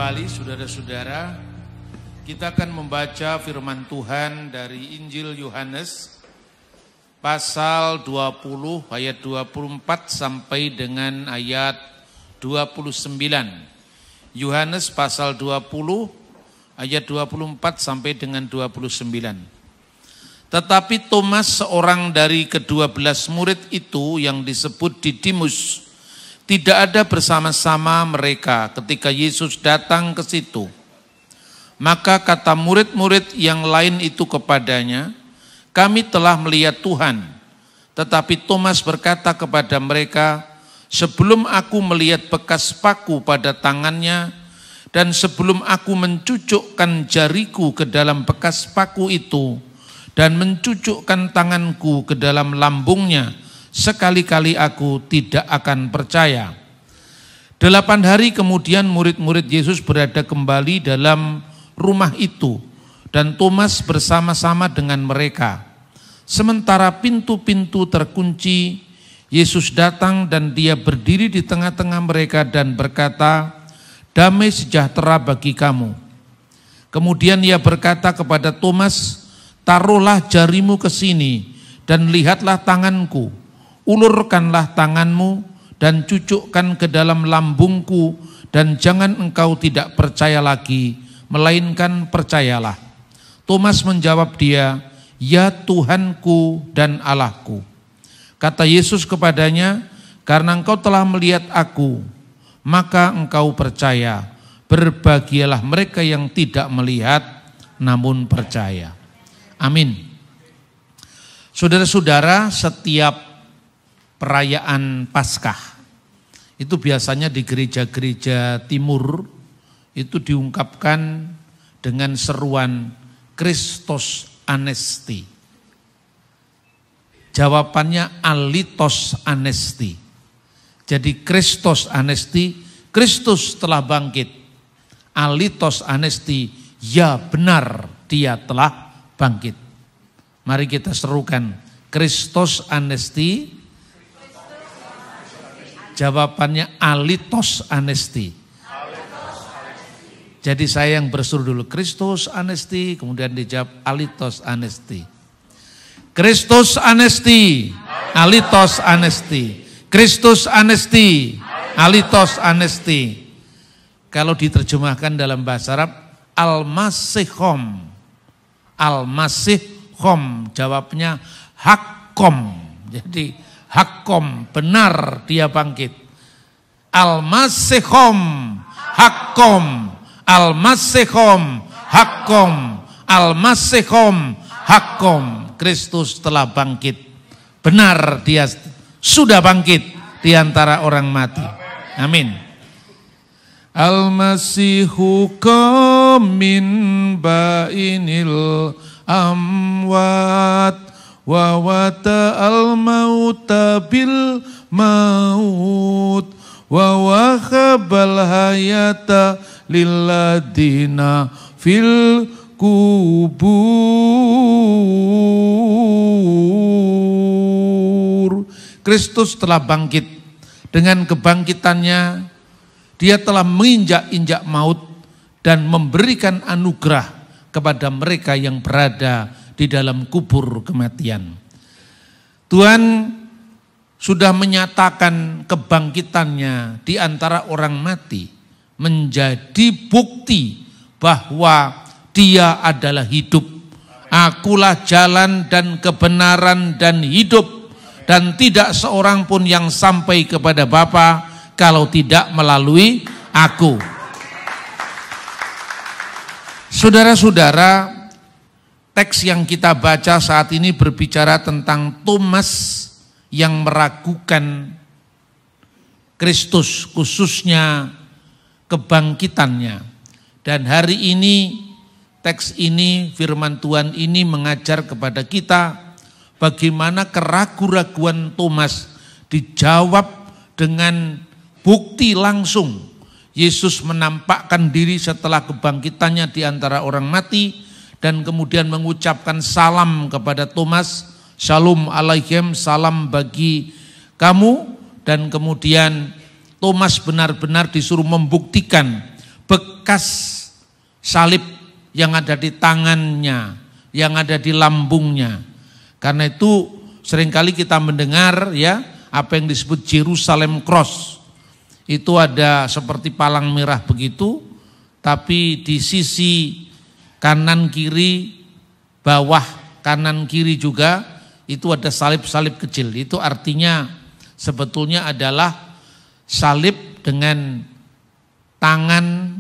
kembali saudara-saudara, kita akan membaca firman Tuhan dari Injil Yohanes pasal 20 ayat 24 sampai dengan ayat 29. Yohanes pasal 20 ayat 24 sampai dengan 29. Tetapi Thomas, seorang dari ke-12 murid itu yang disebut Didimus, tidak ada bersama-sama mereka ketika Yesus datang ke situ. Maka kata murid-murid yang lain itu kepadanya, "Kami telah melihat Tuhan." Tetapi Thomas berkata kepada mereka, "Sebelum aku melihat bekas paku pada tangannya, dan sebelum aku mencucukkan jariku ke dalam bekas paku itu, dan mencucukkan tanganku ke dalam lambungnya, sekali-kali aku tidak akan percaya." 8 hari kemudian murid-murid Yesus berada kembali dalam rumah itu, dan Thomas bersama-sama dengan mereka. Sementara pintu-pintu terkunci, Yesus datang dan dia berdiri di tengah-tengah mereka dan berkata, "Damai sejahtera bagi kamu." Kemudian ia berkata kepada Thomas, "Taruhlah jarimu ke sini dan lihatlah tanganku. Ulurkanlah tanganmu dan cucukkan ke dalam lambungku, dan jangan engkau tidak percaya lagi, melainkan percayalah." Thomas menjawab dia, "Ya Tuhanku dan Allahku." Kata Yesus kepadanya, "Karena engkau telah melihat aku, maka engkau percaya. Berbahagialah mereka yang tidak melihat, namun percaya." Amin. Saudara-saudara, setiap perayaan Paskah itu biasanya di gereja-gereja timur itu diungkapkan dengan seruan Christos Anesti. Jawabannya Alitos Anesti. Jadi Christos Anesti, Kristus telah bangkit. Alitos Anesti, ya benar dia telah bangkit. Mari kita serukan Christos Anesti. Jawabannya Alitos Anesti. Jadi saya yang bersuruh dulu Christos Anesti, kemudian dijawab Alitos Anesti. Christos Anesti, Alitos Anesti. Christos Anesti, Alitos Anesti. Kalau diterjemahkan dalam bahasa Arab, Al-Masihom. Al-Masihom, jawabnya Hakkom. Jadi Hakkom, benar dia bangkit. Al-Masihom, Hakkom. Al-Masihom, Hakkom. Al-Masihom, Hakkom. Kristus telah bangkit. Benar dia sudah bangkit di antara orang mati. Amin. Al-Masihu min bainil amwat wa wata'al mauta bil maut wa wahabal hayata lilladina fil kubur. Kristus telah bangkit. Dengan kebangkitannya dia telah menginjak-injak maut dan memberikan anugerah kepada mereka yang berada di dalam kubur kematian. Tuhan sudah menyatakan kebangkitannya di antara orang mati menjadi bukti bahwa dia adalah hidup. Akulah jalan dan kebenaran dan hidup, dan tidak seorang pun yang sampai kepada Bapa kalau tidak melalui aku. Saudara-saudara, teks yang kita baca saat ini berbicara tentang Thomas yang meragukan Kristus, khususnya kebangkitannya. Dan hari ini teks ini, firman Tuhan ini mengajar kepada kita bagaimana keraguan-raguan Thomas dijawab dengan bukti langsung. Yesus menampakkan diri setelah kebangkitannya di antara orang mati dan kemudian mengucapkan salam kepada Thomas, "Shalom alaikum," salam bagi kamu. Dan kemudian Thomas benar-benar disuruh membuktikan bekas salib yang ada di tangannya, yang ada di lambungnya. Karena itu seringkali kita mendengar ya apa yang disebut Jerusalem Cross. Itu ada seperti palang merah begitu, tapi di sisi kanan kiri, bawah kanan kiri juga itu ada salib-salib kecil. Itu artinya sebetulnya adalah salib dengan tangan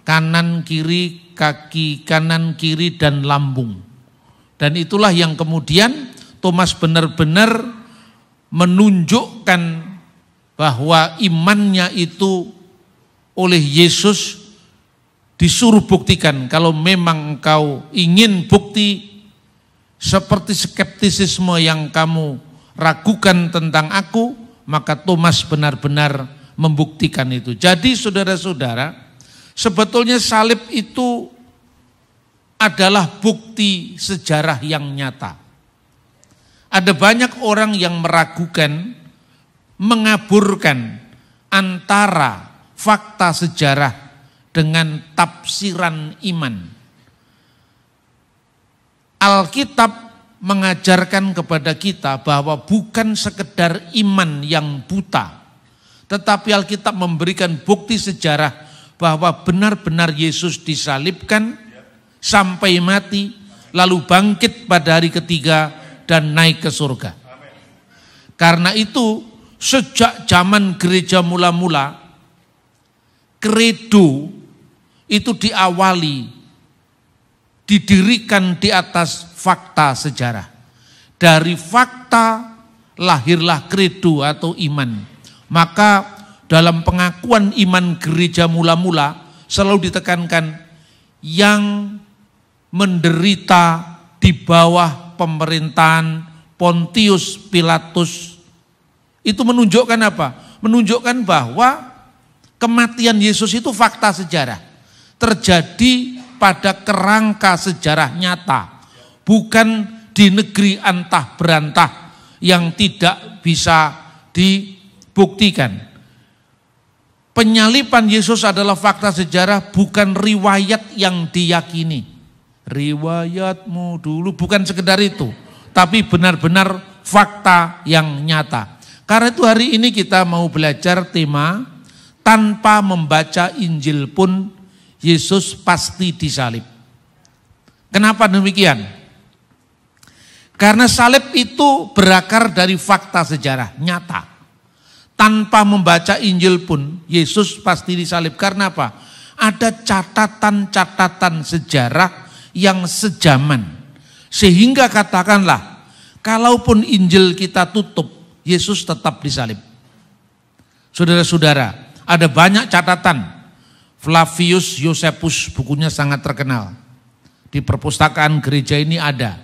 kanan kiri, kaki kanan kiri dan lambung. Dan itulah yang kemudian Thomas benar-benar menunjukkan bahwa imannya itu oleh Yesus disuruh buktikan. Kalau memang engkau ingin bukti seperti skeptisisme yang kamu ragukan tentang aku, maka Thomas benar-benar membuktikan itu. Jadi saudara-saudara, sebetulnya salib itu adalah bukti sejarah yang nyata. Ada banyak orang yang meragukan, mengaburkan antara fakta sejarah dengan tafsiran iman. Alkitab mengajarkan kepada kita bahwa bukan sekedar iman yang buta, tetapi Alkitab memberikan bukti sejarah bahwa benar-benar Yesus disalibkan sampai mati, lalu bangkit pada hari ketiga dan naik ke surga. Karena itu sejak zaman gereja mula-mula, kredo itu diawali, didirikan di atas fakta sejarah. Dari fakta lahirlah kredo atau iman. Maka dalam pengakuan iman gereja mula-mula selalu ditekankan yang menderita di bawah pemerintahan Pontius Pilatus. Itu menunjukkan apa? Menunjukkan bahwa kematian Yesus itu fakta sejarah. Terjadi pada kerangka sejarah nyata. Bukan di negeri antah berantah yang tidak bisa dibuktikan. Penyaliban Yesus adalah fakta sejarah, bukan riwayat yang diyakini. Riwayatmu dulu, bukan sekedar itu, tapi benar-benar fakta yang nyata. Karena itu hari ini kita mau belajar tema tanpa membaca Injil pun Yesus pasti disalib. Kenapa demikian? Karena salib itu berakar dari fakta sejarah nyata. Tanpa membaca Injil pun Yesus pasti disalib. Karena apa? Ada catatan-catatan sejarah yang sejaman. Sehingga katakanlah, kalaupun Injil kita tutup, Yesus tetap disalib. Saudara-saudara, ada banyak catatan. Flavius Josephus, bukunya sangat terkenal. Di perpustakaan gereja ini ada.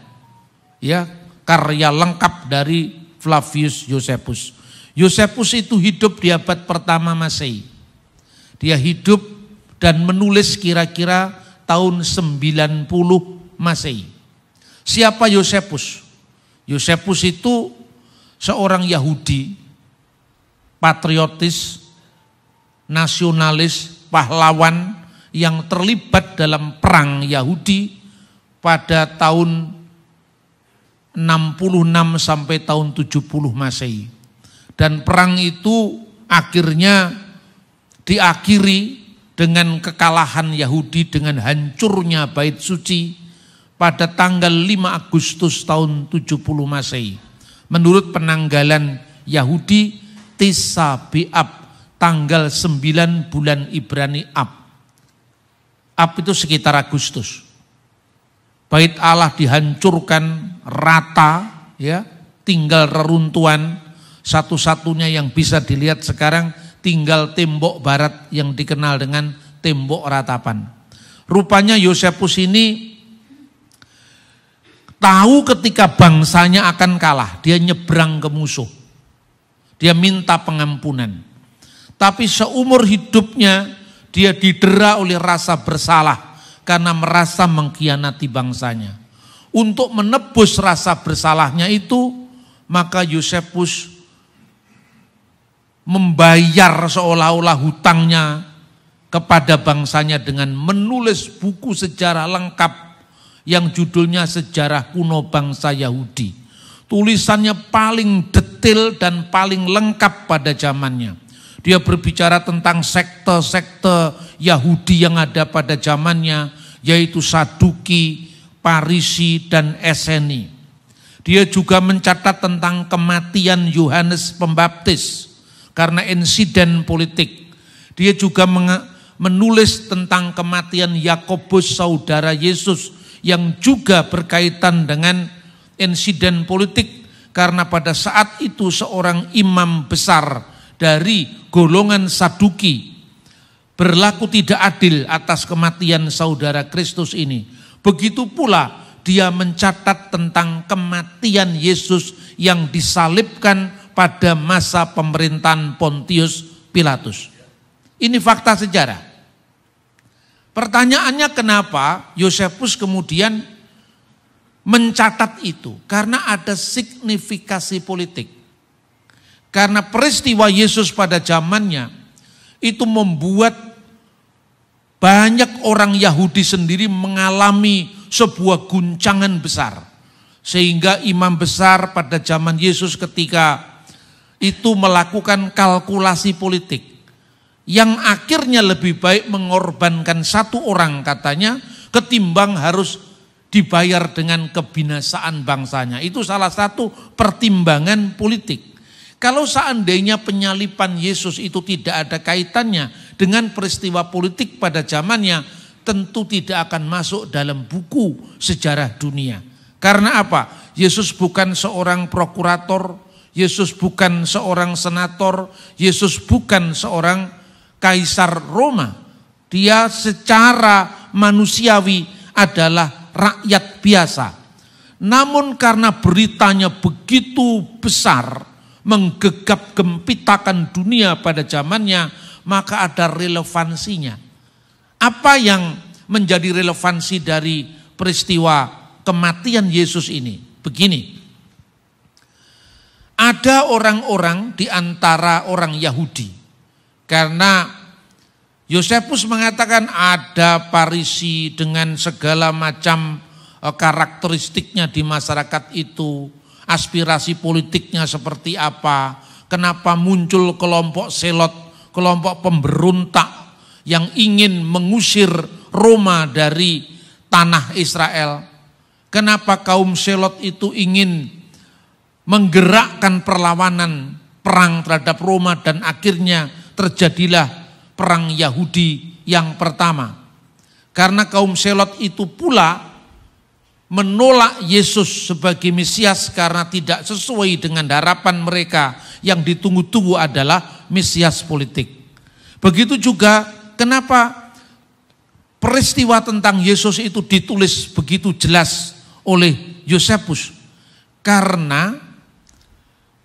Ya, karya lengkap dari Flavius Josephus. Josephus itu hidup di abad pertama Masehi. Dia hidup dan menulis kira-kira tahun 90 Masehi. Siapa Josephus? Josephus itu seorang Yahudi, patriotis, nasionalis, pahlawan yang terlibat dalam perang Yahudi pada tahun 66 sampai tahun 70 Masehi. Dan perang itu akhirnya diakhiri dengan kekalahan Yahudi, dengan hancurnya bait suci pada tanggal 5 Agustus tahun 70 Masehi. Menurut penanggalan Yahudi, Tisa B'Av, tanggal 9 bulan Ibrani Ab. Ab itu sekitar Agustus. Bait Allah dihancurkan rata, ya, tinggal reruntuhan. Satu-satunya yang bisa dilihat sekarang tinggal tembok barat yang dikenal dengan tembok ratapan. Rupanya Josephus ini tahu ketika bangsanya akan kalah, dia nyebrang ke musuh. Dia minta pengampunan. Tapi seumur hidupnya dia didera oleh rasa bersalah karena merasa mengkhianati bangsanya. Untuk menebus rasa bersalahnya itu, maka Josephus membayar seolah-olah hutangnya kepada bangsanya dengan menulis buku sejarah lengkap yang judulnya Sejarah Kuno Bangsa Yahudi. Tulisannya paling detail dan paling lengkap pada zamannya. Dia berbicara tentang sekte-sekte Yahudi yang ada pada zamannya, yaitu Saduki, Parisi, dan Eseni. Dia juga mencatat tentang kematian Yohanes Pembaptis karena insiden politik. Dia juga menulis tentang kematian Yakobus saudara Yesus yang juga berkaitan dengan insiden politik karena pada saat itu seorang imam besar dari golongan Saduki berlaku tidak adil atas kematian saudara Kristus ini. Begitu pula dia mencatat tentang kematian Yesus yang disalibkan pada masa pemerintahan Pontius Pilatus. Ini fakta sejarah. Pertanyaannya kenapa Yosefus kemudian mencatat itu? Karena ada signifikasi politik. Karena peristiwa Yesus pada zamannya itu membuat banyak orang Yahudi sendiri mengalami sebuah guncangan besar. Sehingga imam besar pada zaman Yesus ketika itu melakukan kalkulasi politik. Yang akhirnya lebih baik mengorbankan satu orang katanya ketimbang harus dibayar dengan kebinasaan bangsanya. Itu salah satu pertimbangan politik. Kalau seandainya penyaliban Yesus itu tidak ada kaitannya dengan peristiwa politik pada zamannya, tentu tidak akan masuk dalam buku sejarah dunia. Karena apa? Yesus bukan seorang prokurator, Yesus bukan seorang senator, Yesus bukan seorang kaisar Roma. Dia secara manusiawi adalah rakyat biasa. Namun karena beritanya begitu besar, menggegap gempitakan dunia pada zamannya, maka ada relevansinya. Apa yang menjadi relevansi dari peristiwa kematian Yesus ini? Begini, ada orang-orang di antara orang Yahudi, karena Yosefus mengatakan ada Parisi dengan segala macam karakteristiknya di masyarakat itu, aspirasi politiknya seperti apa, kenapa muncul kelompok selot, kelompok pemberontak yang ingin mengusir Roma dari tanah Israel. Kenapa kaum selot itu ingin menggerakkan perlawanan perang terhadap Roma dan akhirnya terjadilah perang Yahudi yang pertama. Karena kaum selot itu pula menolak Yesus sebagai Mesias karena tidak sesuai dengan harapan mereka yang ditunggu-tunggu adalah Mesias politik. Begitu juga kenapa peristiwa tentang Yesus itu ditulis begitu jelas oleh Yosefus. Karena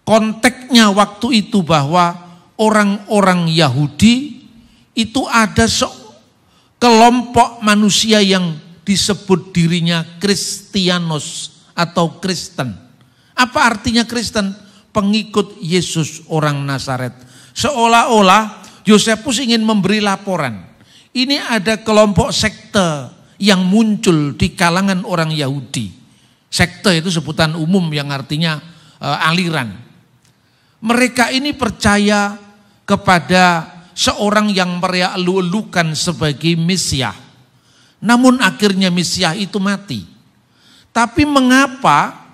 konteksnya waktu itu bahwa orang-orang Yahudi itu ada kelompok manusia yang disebut dirinya Kristianos atau Kristen. Apa artinya Kristen? Pengikut Yesus orang Nazaret. Seolah-olah Yosefus ingin memberi laporan. Ini ada kelompok sekte yang muncul di kalangan orang Yahudi. Sekte itu sebutan umum yang artinya aliran. Mereka ini percaya kepada seorang yang mereka elu-elukan sebagai Mesias. Namun akhirnya Mesias itu mati. Tapi mengapa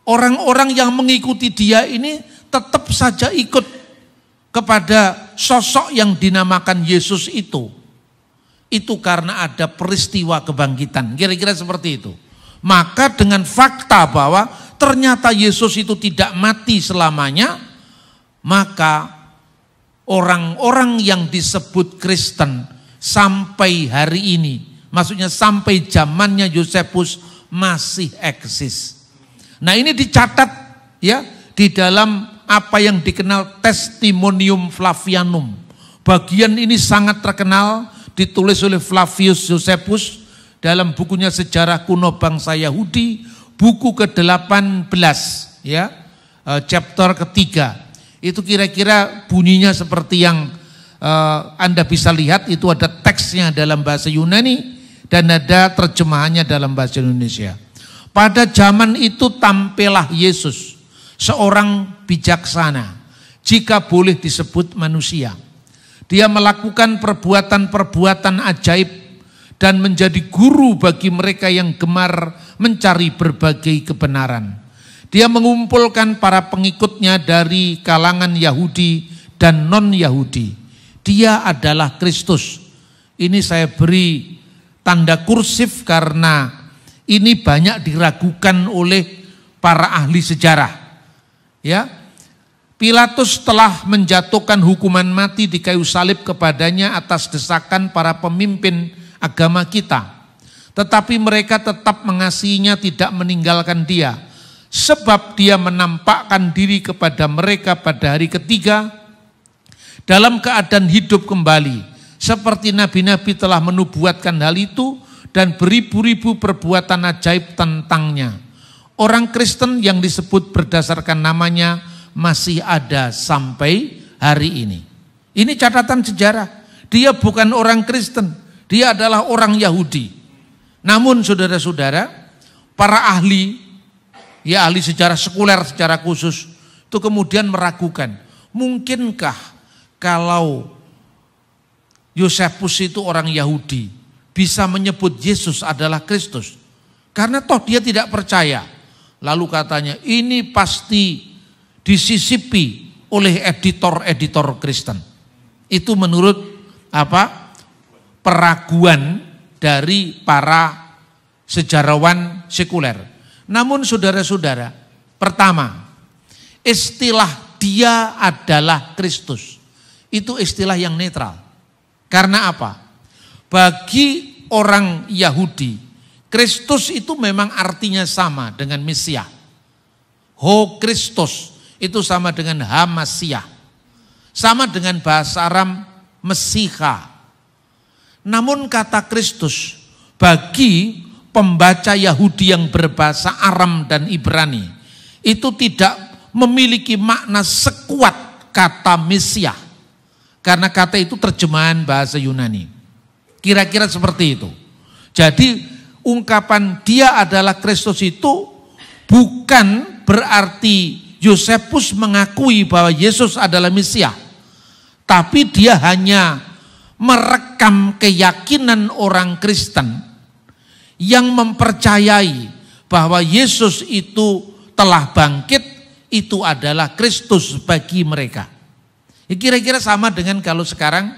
orang-orang yang mengikuti dia ini tetap saja ikut kepada sosok yang dinamakan Yesus itu? Itu karena ada peristiwa kebangkitan. Kira-kira seperti itu. Maka dengan fakta bahwa ternyata Yesus itu tidak mati selamanya, maka orang-orang yang disebut Kristen sampai hari ini, maksudnya sampai zamannya Yosefus masih eksis. Nah ini dicatat ya di dalam apa yang dikenal Testimonium Flavianum. Bagian ini sangat terkenal, ditulis oleh Flavius Josephus dalam bukunya Sejarah Kuno Bangsa Yahudi, buku ke-18 ya, chapter ketiga. Itu kira-kira bunyinya seperti yang Anda bisa lihat itu ada teksnya dalam bahasa Yunani dan ada terjemahannya dalam bahasa Indonesia. Pada zaman itu tampillah Yesus, seorang bijaksana, jika boleh disebut manusia. Dia melakukan perbuatan-perbuatan ajaib dan menjadi guru bagi mereka yang gemar mencari berbagai kebenaran. Dia mengumpulkan para pengikutnya dari kalangan Yahudi dan non-Yahudi. Dia adalah Kristus. Ini saya beri tanda kursif karena ini banyak diragukan oleh para ahli sejarah. Ya, Pilatus telah menjatuhkan hukuman mati di kayu salib kepadanya atas desakan para pemimpin agama kita. Tetapi mereka tetap mengasihinya, tidak meninggalkan dia. Sebab dia menampakkan diri kepada mereka pada hari ketiga dalam keadaan hidup kembali, seperti nabi-nabi telah menubuatkan hal itu dan beribu-ribu perbuatan ajaib tentangnya. Orang Kristen yang disebut berdasarkan namanya masih ada sampai hari ini. Ini catatan sejarah. Dia bukan orang Kristen, dia adalah orang Yahudi. Namun saudara-saudara, para ahli, ya ahli sejarah sekuler secara khusus, itu kemudian meragukan, mungkinkah kalau Yosefus itu orang Yahudi bisa menyebut Yesus adalah Kristus? Karena toh dia tidak percaya. Lalu katanya ini pasti disisipi oleh editor-editor Kristen. Itu menurut peraguan dari para sejarawan sekuler. Namun saudara-saudara, pertama, istilah dia adalah Kristus itu istilah yang netral. Karena apa? Bagi orang Yahudi, Kristus itu memang artinya sama dengan Mesias. Ho Kristus itu sama dengan Hamasiah. Sama dengan bahasa Aram Mesiha. Namun kata Kristus bagi pembaca Yahudi yang berbahasa Aram dan Ibrani itu tidak memiliki makna sekuat kata Mesias. Karena kata itu terjemahan bahasa Yunani. Kira-kira seperti itu. Jadi ungkapan dia adalah Kristus itu bukan berarti Yosefus mengakui bahwa Yesus adalah Mesias. Tapi dia hanya merekam keyakinan orang Kristen yang mempercayai bahwa Yesus itu telah bangkit, itu adalah Kristus bagi mereka. Kira-kira sama dengan kalau sekarang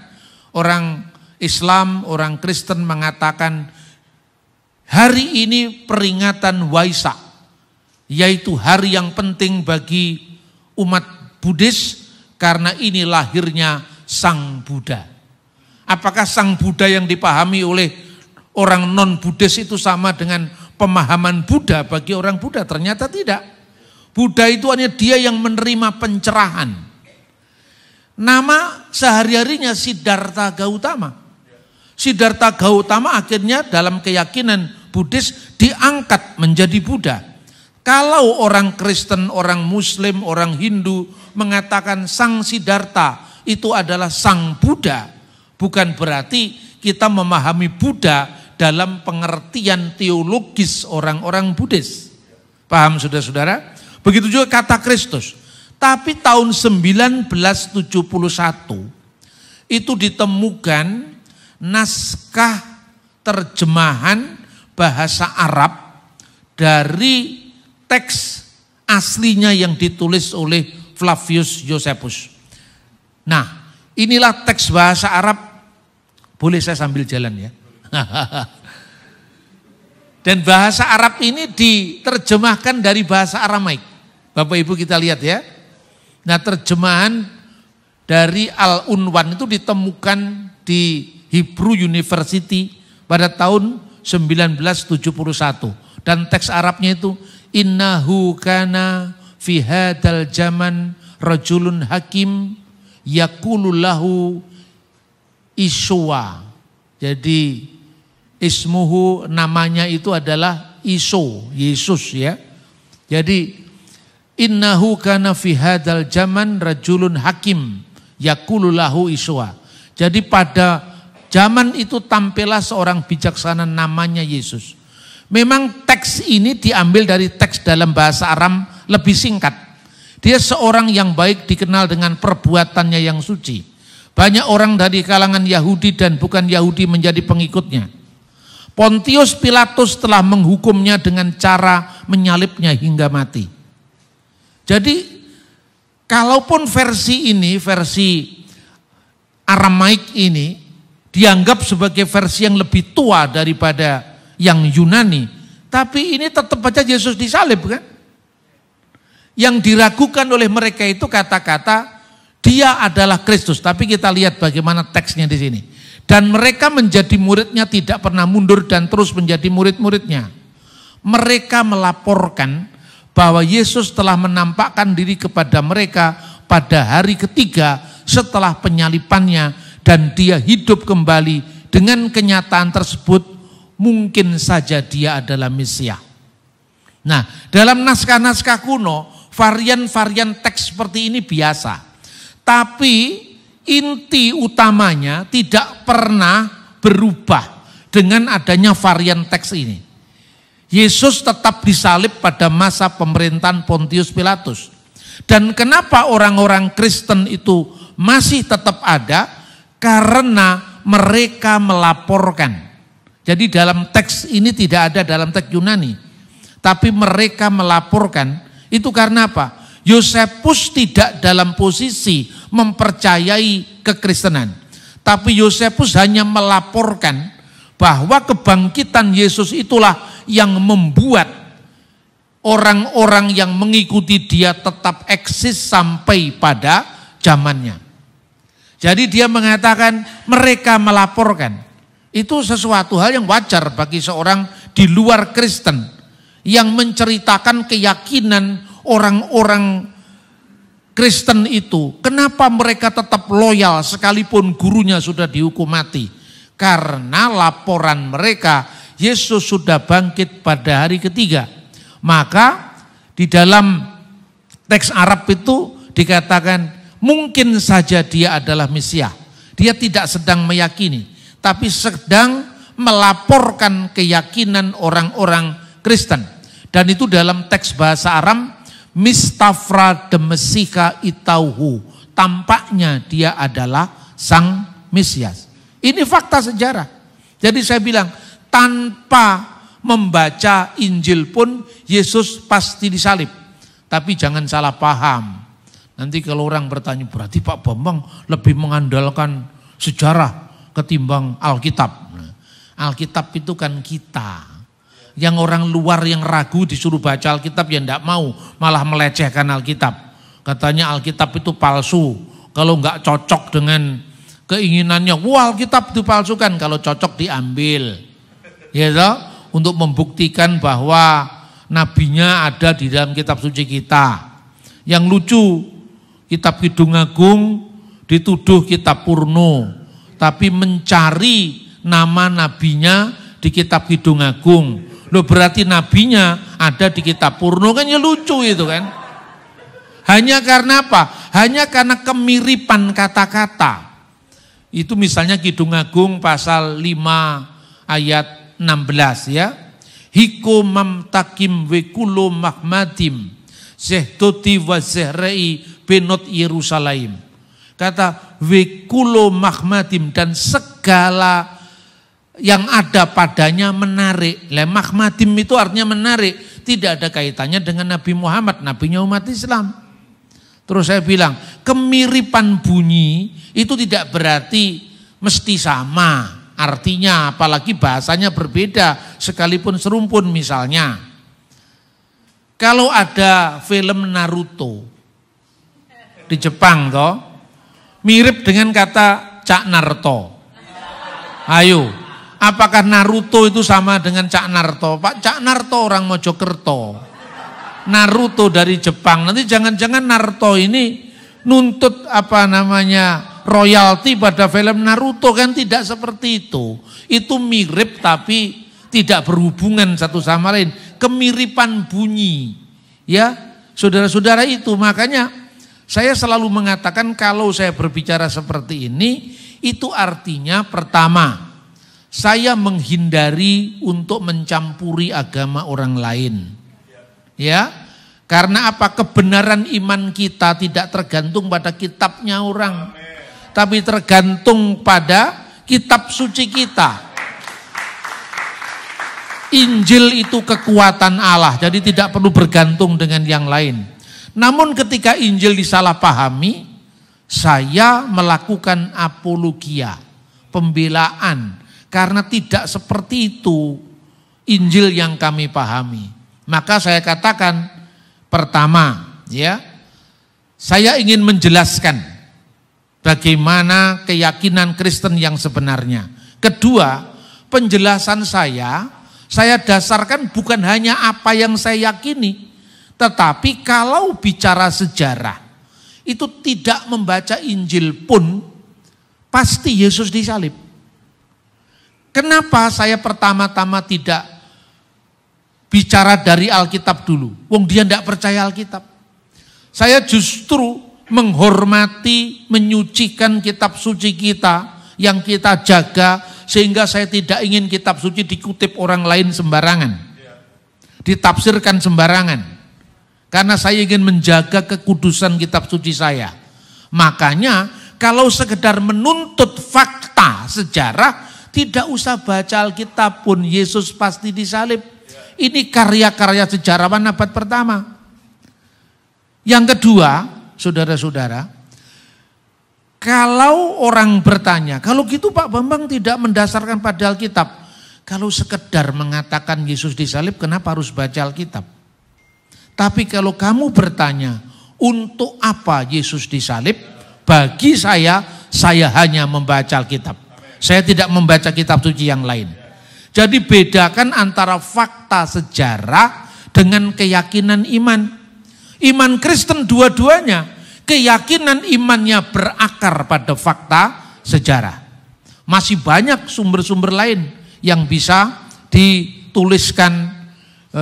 orang Islam, orang Kristen mengatakan hari ini peringatan Waisak, yaitu hari yang penting bagi umat Buddhis karena ini lahirnya Sang Buddha. Apakah Sang Buddha yang dipahami oleh orang non-Buddhis itu sama dengan pemahaman Buddha bagi orang Buddha? Ternyata tidak. Buddha itu hanya dia yang menerima pencerahan. Nama sehari-harinya Siddhartha Gautama. Siddhartha Gautama akhirnya dalam keyakinan Buddhis diangkat menjadi Buddha. Kalau orang Kristen, orang Muslim, orang Hindu mengatakan Sang Siddhartha itu adalah Sang Buddha, bukan berarti kita memahami Buddha dalam pengertian teologis orang-orang Buddhis. Paham saudara-saudara? Begitu juga kata Kristus. Tapi tahun 1971 itu ditemukan naskah terjemahan bahasa Arab dari teks aslinya yang ditulis oleh Flavius Josephus. Nah, inilah teks bahasa Arab. Boleh saya sambil jalan ya? Dan bahasa Arab ini diterjemahkan dari bahasa Aramaik. Bapak Ibu kita lihat ya. Nah, terjemahan dari Al-Unwan itu ditemukan di Hebrew University pada tahun 1971. Dan teks Arabnya itu innahu kana fi hadzal zaman rajulun hakim yaqulu lahu Iswa. Jadi ismuhu namanya itu adalah Iso, Yesus ya. Jadi innahu kana fi hadzal zaman rajulun hakim yaqulu lahu Iswa. Jadi pada zaman itu tampillah seorang bijaksana namanya Yesus. Memang teks ini diambil dari teks dalam bahasa Aram lebih singkat. Dia seorang yang baik dikenal dengan perbuatannya yang suci. Banyak orang dari kalangan Yahudi dan bukan Yahudi menjadi pengikutnya. Pontius Pilatus telah menghukumnya dengan cara menyalibnya hingga mati. Jadi kalaupun versi ini, versi Aramaik ini dianggap sebagai versi yang lebih tua daripada yang Yunani, tapi ini tetap saja Yesus disalib kan? Yang diragukan oleh mereka itu kata-kata dia adalah Kristus, tapi kita lihat bagaimana teksnya di sini. Dan mereka menjadi muridnya tidak pernah mundur dan terus menjadi murid-muridnya. Mereka melaporkan bahwa Yesus telah menampakkan diri kepada mereka pada hari ketiga setelah penyalipannya dan dia hidup kembali. Dengan kenyataan tersebut mungkin saja dia adalah Mesias. Nah, dalam naskah-naskah kuno varian-varian teks seperti ini biasa. Tapi inti utamanya tidak pernah berubah dengan adanya varian teks ini. Yesus tetap disalib pada masa pemerintahan Pontius Pilatus. Dan kenapa orang-orang Kristen itu masih tetap ada? Karena mereka melaporkan. Jadi dalam teks ini tidak ada dalam teks Yunani. Tapi mereka melaporkan. Itu karena apa? Yosefus tidak dalam posisi mempercayai kekristenan. Tapi Yosefus hanya melaporkan bahwa kebangkitan Yesus itulah yang membuat orang-orang yang mengikuti dia tetap eksis sampai pada zamannya. Jadi dia mengatakan mereka melaporkan. Itu sesuatu hal yang wajar bagi seorang di luar Kristen yang menceritakan keyakinan orang-orang Kristen itu. Kenapa mereka tetap loyal sekalipun gurunya sudah dihukum mati? Karena laporan mereka Yesus sudah bangkit pada hari ketiga. Maka di dalam teks Arab itu dikatakan mungkin saja dia adalah Mesias. Dia tidak sedang meyakini, tapi sedang melaporkan keyakinan orang-orang Kristen. Dan itu dalam teks bahasa Aram, Mistafra de Mesika itauhu. Tampaknya dia adalah sang Mesias. Ini fakta sejarah. Jadi saya bilang, tanpa membaca Injil pun Yesus pasti disalib. Tapi jangan salah paham. Nanti kalau orang bertanya, berarti Pak Bambang lebih mengandalkan sejarah ketimbang Alkitab. Nah, Alkitab itu kan kita. Yang orang luar yang ragu disuruh baca Alkitab ya enggak mau, malah melecehkan Alkitab. Katanya Alkitab itu palsu. Kalau enggak cocok dengan keinginannya, wah Alkitab dipalsukan. Kalau cocok diambil. Ya toh? Untuk membuktikan bahwa nabinya ada di dalam kitab suci kita. Yang lucu, kitab Kidung Agung dituduh kitab Purno, tapi mencari nama nabinya di kitab Kidung Agung. Loh berarti nabinya ada di kitab Purno, kan ya lucu itu kan. Hanya karena apa? Hanya karena kemiripan kata-kata. Itu misalnya Kidung Agung pasal 5 ayat 16 ya. Hiko mamtakim wekulo mahmadim zehtoti wa zehrei benot Yerusalem. Kata wekulo mahmadim, dan segala yang ada padanya menarik. Mahmadim itu artinya menarik. Tidak ada kaitannya dengan Nabi Muhammad, nabinya umat Islam. Terus saya bilang, kemiripan bunyi itu tidak berarti mesti sama. Artinya apalagi bahasanya berbeda sekalipun serumpun. Misalnya kalau ada film Naruto di Jepang toh, mirip dengan kata Cak Narto. Ayo, apakah Naruto itu sama dengan Cak Narto? Pak Cak Narto orang Mojokerto, Naruto dari Jepang. Nanti jangan-jangan Naruto ini nuntut royalti pada film Naruto, kan tidak seperti itu. Itu mirip tapi tidak berhubungan satu sama lain. Kemiripan bunyi. Ya, saudara-saudara itu makanya Saya selalu mengatakan kalau saya berbicara seperti ini, itu artinya pertama, saya menghindari untuk mencampuri agama orang lain. Ya, karena apa? Kebenaran iman kita tidak tergantung pada kitabnya orang, tapi tergantung pada kitab suci kita. Injil itu kekuatan Allah, jadi tidak perlu bergantung dengan yang lain. Namun ketika Injil disalahpahami, saya melakukan apologia, pembelaan, karena tidak seperti itu Injil yang kami pahami. Maka saya katakan, pertama, ya, saya ingin menjelaskan bagaimana keyakinan Kristen yang sebenarnya. Kedua, penjelasan saya dasarkan bukan hanya apa yang saya yakini, tetapi kalau bicara sejarah, itu tidak membaca Injil pun pasti Yesus disalib. Kenapa saya pertama-tama tidak bicara dari Alkitab dulu? Wong dia tidak percaya Alkitab. Saya justru menghormati, menyucikan kitab suci kita yang kita jaga, sehingga saya tidak ingin kitab suci dikutip orang lain sembarangan, ditafsirkan sembarangan, karena saya ingin menjaga kekudusan kitab suci saya. Makanya kalau sekedar menuntut fakta sejarah, tidak usah baca Alkitab pun, Yesus pasti disalib. Ini karya-karya sejarawan abad pertama. Yang kedua, saudara-saudara, kalau orang bertanya, kalau gitu Pak Bambang tidak mendasarkan pada Alkitab. Kalau sekedar mengatakan Yesus disalib, kenapa harus baca Alkitab? Tapi kalau kamu bertanya, untuk apa Yesus disalib? Bagi saya hanya membaca Alkitab. Saya tidak membaca kitab suci yang lain. Jadi bedakan antara fakta sejarah dengan keyakinan iman. Iman Kristen dua-duanya, keyakinan imannya berakar pada fakta sejarah. Masih banyak sumber-sumber lain yang bisa dituliskan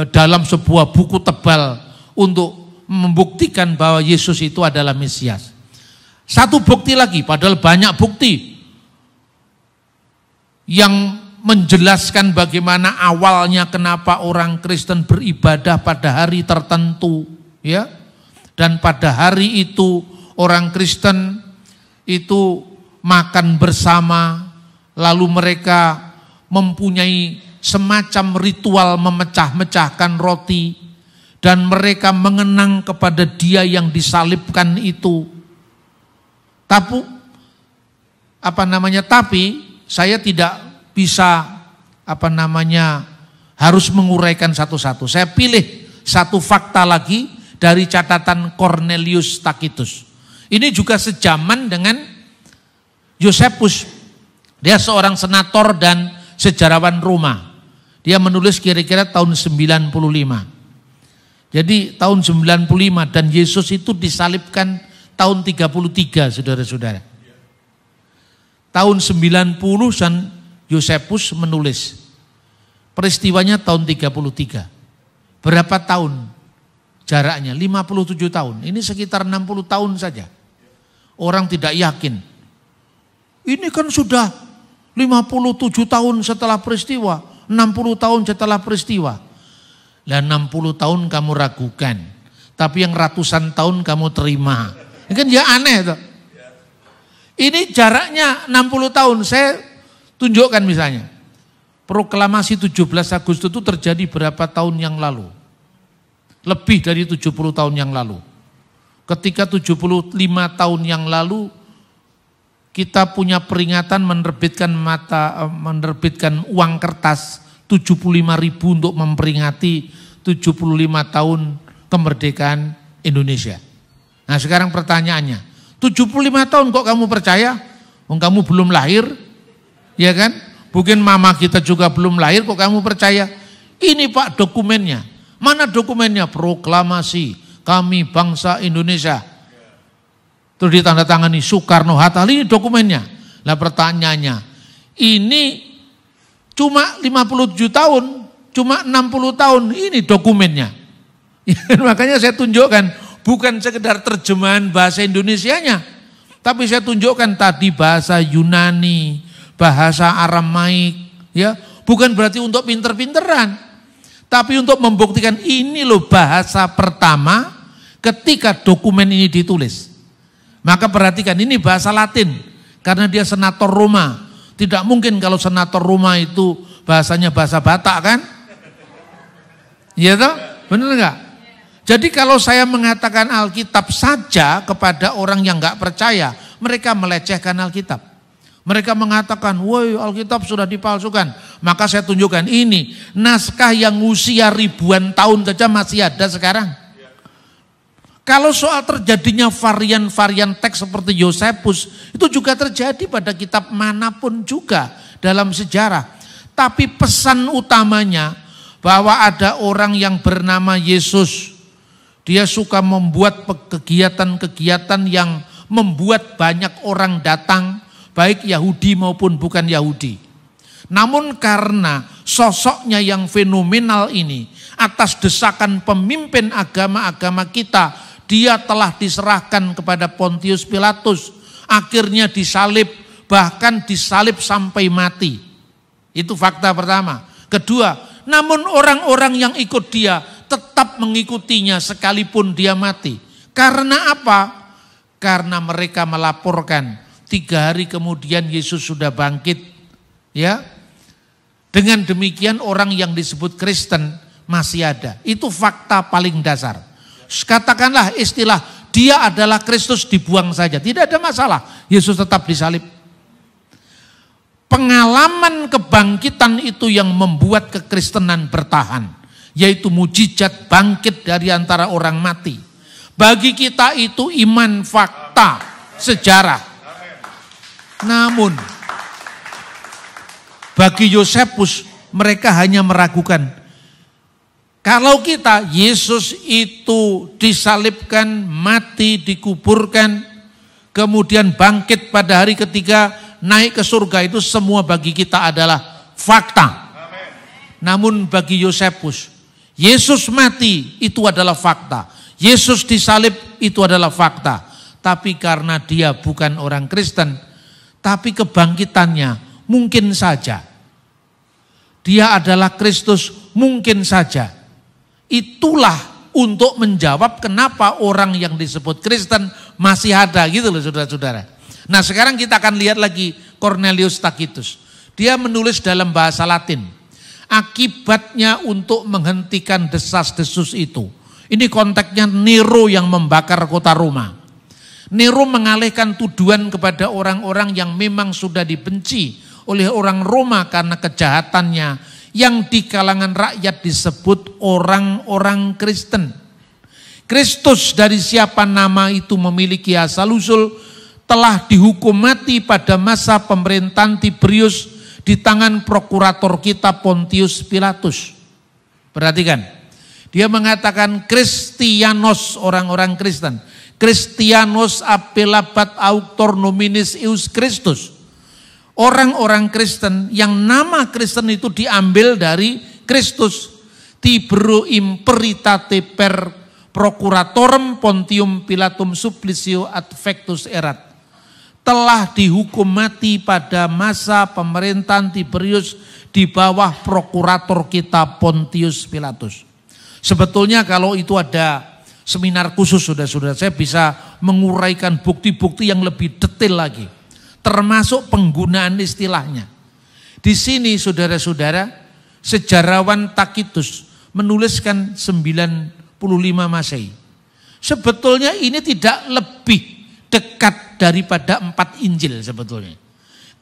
dalam sebuah buku tebal untuk membuktikan bahwa Yesus itu adalah Mesias. Satu bukti lagi, padahal banyak bukti yang menjelaskan bagaimana awalnya kenapa orang Kristen beribadah pada hari tertentu, ya. Dan pada hari itu orang Kristen itu makan bersama, lalu mereka mempunyai semacam ritual memecah-mecahkan roti, dan mereka mengenang kepada Dia yang disalibkan itu. Tapi saya tidak bisa harus menguraikan satu-satu. Saya pilih satu fakta lagi dari catatan Cornelius Tacitus. Ini juga sejaman dengan Josephus. Dia seorang senator dan sejarawan Roma. Dia menulis kira-kira tahun 95. Jadi tahun 95, dan Yesus itu disalibkan tahun 33, saudara-saudara. Tahun 90 Josephus menulis, peristiwanya tahun 33. Berapa tahun jaraknya? 57 tahun. Ini sekitar 60 tahun saja. Orang tidak yakin. Ini kan sudah 57 tahun setelah peristiwa, 60 tahun setelah peristiwa. Lah 60 tahun kamu ragukan, tapi yang ratusan tahun kamu terima. Ini kan ya aneh tuh. Ini jaraknya 60 tahun. Saya tunjukkan misalnya, proklamasi 17 Agustus itu terjadi berapa tahun yang lalu? Lebih dari 70 tahun yang lalu. Ketika 75 tahun yang lalu, kita punya peringatan menerbitkan uang kertas 75.000 untuk memperingati 75 tahun kemerdekaan Indonesia. Nah sekarang pertanyaannya, 75 tahun kok kamu percaya? Kamu belum lahir? Ya kan? Mungkin mama kita juga belum lahir, kok kamu percaya? Ini Pak dokumennya. Mana dokumennya? Proklamasi kami bangsa Indonesia. Terus ditandatangani Soekarno-Hatta, ini dokumennya. Nah pertanyaannya, ini cuma 57 tahun, cuma 60 tahun, ini dokumennya. Makanya saya tunjukkan, bukan sekedar terjemahan bahasa Indonesianya, tapi saya tunjukkan tadi bahasa Yunani, bahasa Aramaik, ya, bukan berarti untuk pinter-pinteran, tapi untuk membuktikan ini loh bahasa pertama ketika dokumen ini ditulis. Maka perhatikan, ini bahasa Latin karena dia senator Roma. Tidak mungkin kalau senator Roma itu bahasanya bahasa Batak kan? Iya toh? Benar enggak? Jadi kalau saya mengatakan Alkitab saja kepada orang yang enggak percaya, mereka melecehkan Alkitab. Mereka mengatakan, woi Alkitab sudah dipalsukan. Maka saya tunjukkan ini, naskah yang usia ribuan tahun saja masih ada sekarang. Kalau soal terjadinya varian-varian teks seperti Yosefus, itu juga terjadi pada kitab manapun juga dalam sejarah. Tapi pesan utamanya bahwa ada orang yang bernama Yesus. Dia suka membuat kegiatan-kegiatan yang membuat banyak orang datang, baik Yahudi maupun bukan Yahudi. Namun karena sosoknya yang fenomenal ini, atas desakan pemimpin agama-agama kita, dia telah diserahkan kepada Pontius Pilatus. Akhirnya disalib, bahkan disalib sampai mati. Itu fakta pertama. Kedua, namun orang-orang yang ikut dia tetap mengikutinya sekalipun dia mati. Karena apa? Karena mereka melaporkan 3 hari kemudian Yesus sudah bangkit. Ya, dengan demikian orang yang disebut Kristen masih ada. Itu fakta paling dasar. Katakanlah istilah dia adalah Kristus dibuang saja. Tidak ada masalah. Yesus tetap disalib. Pengalaman kebangkitan itu yang membuat kekristenan bertahan. Yaitu mujizat bangkit dari antara orang mati. Bagi kita itu iman fakta, sejarah. Namun bagi Yosefus mereka hanya meragukan. Kalau kita, Yesus itu disalibkan, mati, dikuburkan, kemudian bangkit pada hari ketiga, naik ke surga, itu semua bagi kita adalah fakta. Namun bagi Yosefus, Yesus mati itu adalah fakta. Yesus disalib itu adalah fakta. Tapi karena dia bukan orang Kristen, tapi kebangkitannya mungkin saja. Dia adalah Kristus mungkin saja. Itulah untuk menjawab kenapa orang yang disebut Kristen masih ada gitu loh saudara-saudara. Nah sekarang kita akan lihat lagi Cornelius Tacitus. Dia menulis dalam bahasa Latin. Akibatnya untuk menghentikan desas-desus itu. Ini konteksnya Nero yang membakar kota Roma. Nero mengalihkan tuduhan kepada orang-orang yang memang sudah dibenci oleh orang Roma karena kejahatannya, yang di kalangan rakyat disebut orang-orang Kristen. Kristus dari siapa nama itu memiliki asal-usul telah dihukum mati pada masa pemerintahan Tiberius di tangan prokurator kita Pontius Pilatus. Perhatikan, dia mengatakan Christianos, orang-orang Kristen. Christianos appellabat auctor nominis eius Christus. Orang-orang Kristen yang nama Kristen itu diambil dari Kristus. Tibero imperitate per procuratorem Pontium Pilatum supplicio adfectus erat. Telah dihukum mati pada masa pemerintahan Tiberius di bawah prokurator kita Pontius Pilatus. Sebetulnya kalau itu ada seminar khusus saudara-saudara, saya bisa menguraikan bukti-bukti yang lebih detail lagi. Termasuk penggunaan istilahnya. Di sini saudara-saudara, sejarawan Tacitus menuliskan 95 Masehi. Sebetulnya ini tidak lebih dekat daripada 4 Injil sebetulnya.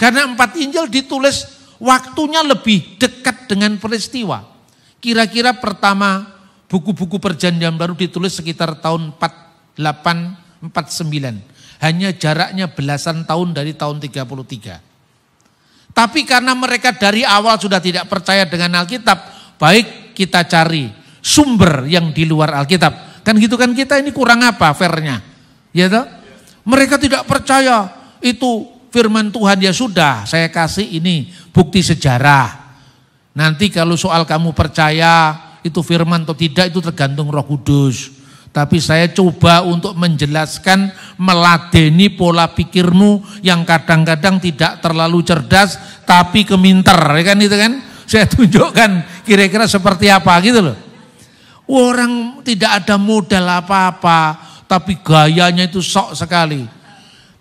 Karena 4 Injil ditulis waktunya lebih dekat dengan peristiwa. Kira-kira pertama buku-buku perjanjian baru ditulis sekitar tahun 48, 49. Hanya jaraknya belasan tahun dari tahun 33. Tapi karena mereka dari awal sudah tidak percaya dengan Alkitab, baik kita cari sumber yang di luar Alkitab. Kan gitu kan, kita ini kurang apa fairnya? Ya toh? Mereka tidak percaya itu firman Tuhan, ya sudah saya kasih ini bukti sejarah. Nanti kalau soal kamu percaya itu firman atau tidak itu tergantung Roh Kudus. Tapi saya coba untuk menjelaskan, meladeni pola pikirmu yang kadang-kadang tidak terlalu cerdas tapi keminter, ya kan itu kan? Saya tunjukkan kira-kira seperti apa gitu loh. Orang tidak ada modal apa-apa, tapi gayanya itu sok sekali.